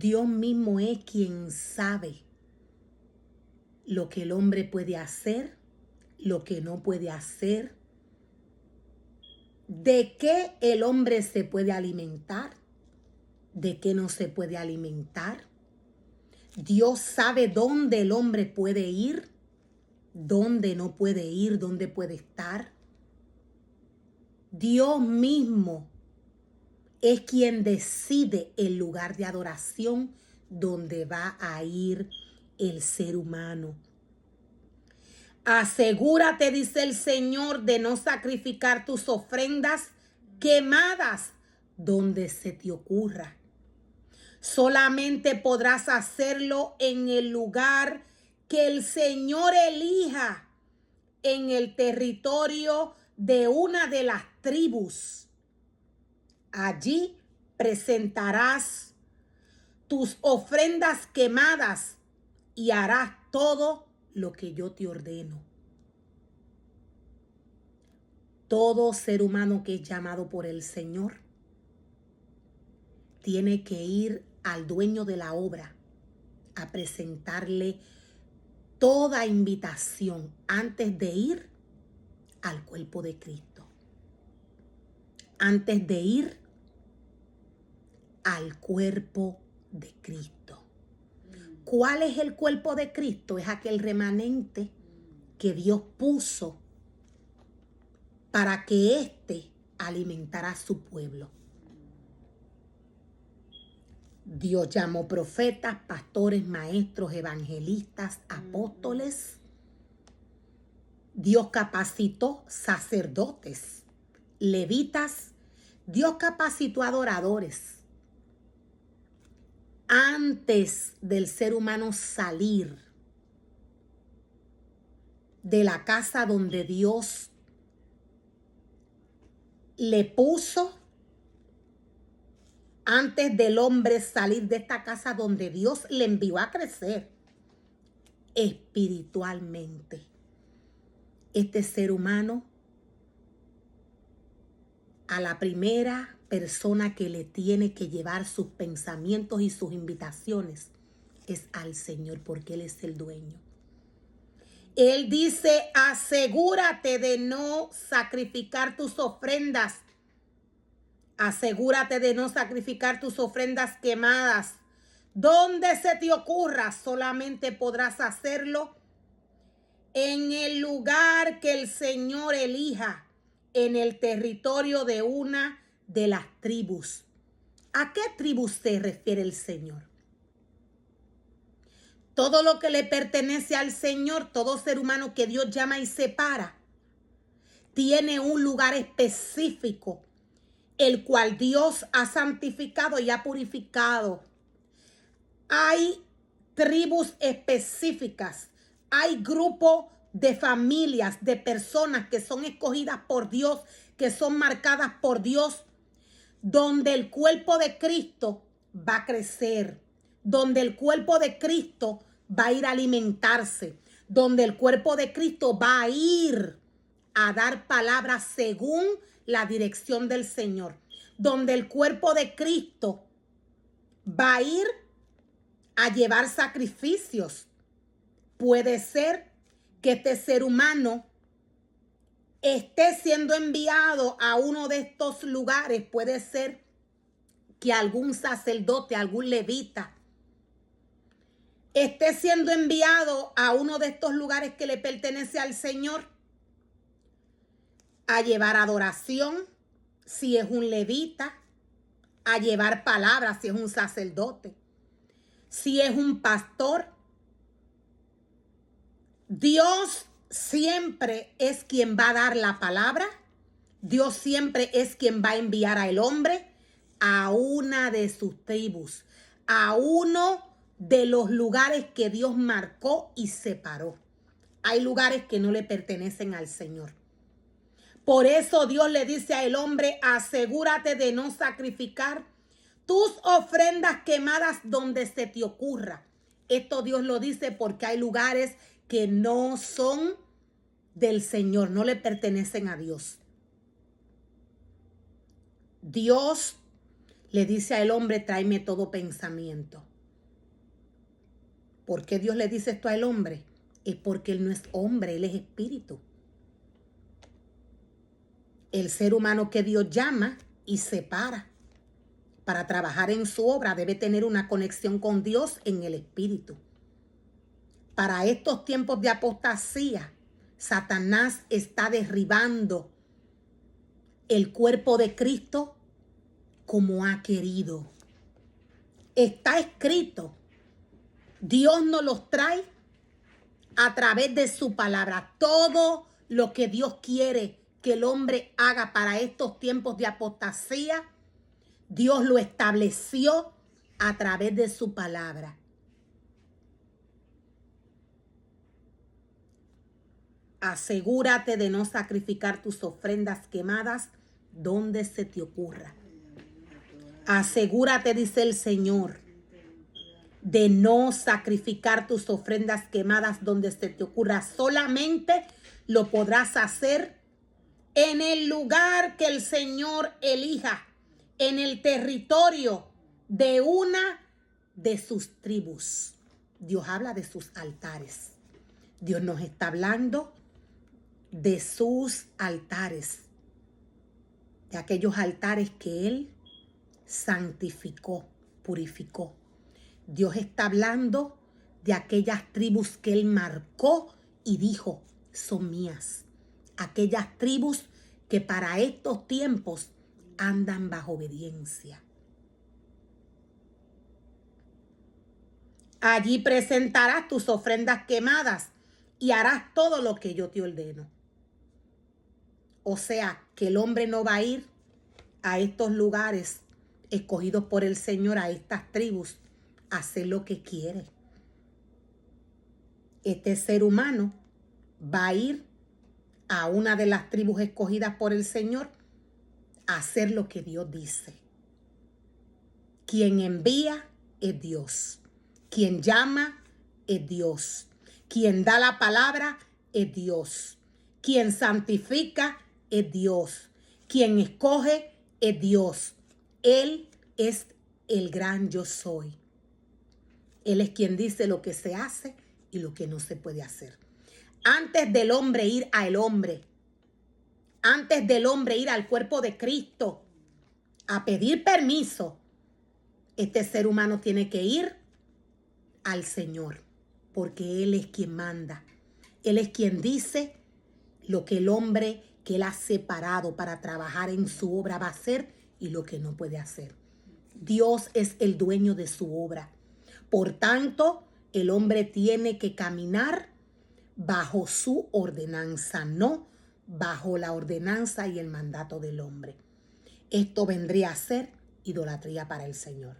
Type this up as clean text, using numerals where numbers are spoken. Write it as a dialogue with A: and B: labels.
A: Dios mismo es quien sabe lo que el hombre puede hacer, lo que no puede hacer, de qué el hombre se puede alimentar, de qué no se puede alimentar. Dios sabe dónde el hombre puede ir, dónde no puede ir, dónde puede estar. Dios mismo es quien decide el lugar de adoración donde va a ir el ser humano. Asegúrate, dice el Señor, de no sacrificar tus ofrendas quemadas donde se te ocurra. Solamente podrás hacerlo en el lugar que el Señor elija, en el territorio de una de las tribus. Allí presentarás tus ofrendas quemadas y harás todo lo que yo te ordeno. Todo ser humano que es llamado por el Señor tiene que ir al dueño de la obra a presentarle toda invitación antes de ir al cuerpo de Cristo. Antes de ir al cuerpo de Cristo. ¿Cuál es el cuerpo de Cristo? Es aquel remanente que Dios puso para que éste alimentara a su pueblo. Dios llamó profetas, pastores, maestros, evangelistas, apóstoles. Dios capacitó sacerdotes, levitas. Dios capacitó adoradores. Antes del ser humano salir de la casa donde Dios le puso, antes del hombre salir de esta casa donde Dios le envió a crecer espiritualmente, este ser humano, a la primera persona que le tiene que llevar sus pensamientos y sus invitaciones es al Señor, porque Él es el dueño. Él dice, asegúrate de no sacrificar tus ofrendas. Asegúrate de no sacrificar tus ofrendas quemadas. Donde se te ocurra, solamente podrás hacerlo en el lugar que el Señor elija, en el territorio de una de las tribus. ¿A qué tribu se refiere el Señor? Todo lo que le pertenece al Señor, todo ser humano que Dios llama y separa, tiene un lugar específico, el cual Dios ha santificado y ha purificado. Hay tribus específicas, hay grupos de familias, de personas que son escogidas por Dios, que son marcadas por Dios, donde el cuerpo de Cristo va a crecer, donde el cuerpo de Cristo va a ir a alimentarse, donde el cuerpo de Cristo va a ir a dar palabras según la dirección del Señor, donde el cuerpo de Cristo va a ir a llevar sacrificios. Puede ser que este ser humano esté siendo enviado a uno de estos lugares. Puede ser que algún sacerdote, algún levita, esté siendo enviado a uno de estos lugares que le pertenece al Señor a llevar adoración, si es un levita, a llevar palabras, si es un sacerdote, si es un pastor. Dios siempre es quien va a dar la palabra. Dios siempre es quien va a enviar al hombre a una de sus tribus, a uno de los lugares que Dios marcó y separó. Hay lugares que no le pertenecen al Señor. Por eso Dios le dice al hombre, asegúrate de no sacrificar tus ofrendas quemadas donde se te ocurra. Esto Dios lo dice porque hay lugares que no son del Señor, no le pertenecen a Dios. Dios le dice al hombre, tráeme todo pensamiento. ¿Por qué Dios le dice esto al hombre? Es porque él no es hombre, él es espíritu. El ser humano que Dios llama y separa para trabajar en su obra debe tener una conexión con Dios en el espíritu. Para estos tiempos de apostasía, Satanás está derribando el cuerpo de Cristo como ha querido. Está escrito. Dios nos los trae a través de su palabra. Todo lo que Dios quiere que el hombre haga para estos tiempos de apostasía, Dios lo estableció a través de su palabra. Asegúrate de no sacrificar tus ofrendas quemadas donde se te ocurra. Asegúrate, dice el Señor, de no sacrificar tus ofrendas quemadas donde se te ocurra. Solamente lo podrás hacer en el lugar que el Señor elija, en el territorio de una de sus tribus. Dios habla de sus altares. Dios nos está hablando de sus altares, de aquellos altares que Él santificó, purificó. Dios está hablando de aquellas tribus que Él marcó y dijo, son mías. Aquellas tribus que para estos tiempos andan bajo obediencia. Allí presentarás tus ofrendas quemadas y harás todo lo que yo te ordeno. O sea, que el hombre no va a ir a estos lugares escogidos por el Señor, a estas tribus, a hacer lo que quiere. Este ser humano va a ir a una de las tribus escogidas por el Señor a hacer lo que Dios dice. Quien envía es Dios. Quien llama es Dios. Quien da la palabra es Dios. Quien santifica es Dios. Quien escoge es Dios. Él es el gran yo soy. Él es quien dice lo que se hace y lo que no se puede hacer. Antes del hombre ir al hombre, antes del hombre ir al cuerpo de Cristo a pedir permiso, este ser humano tiene que ir al Señor, porque Él es quien manda. Él es quien dice lo que el hombre que Él ha separado para trabajar en su obra va a hacer y lo que no puede hacer. Dios es el dueño de su obra. Por tanto, el hombre tiene que caminar bajo su ordenanza, no bajo la ordenanza y el mandato del hombre. Esto vendría a ser idolatría para el Señor.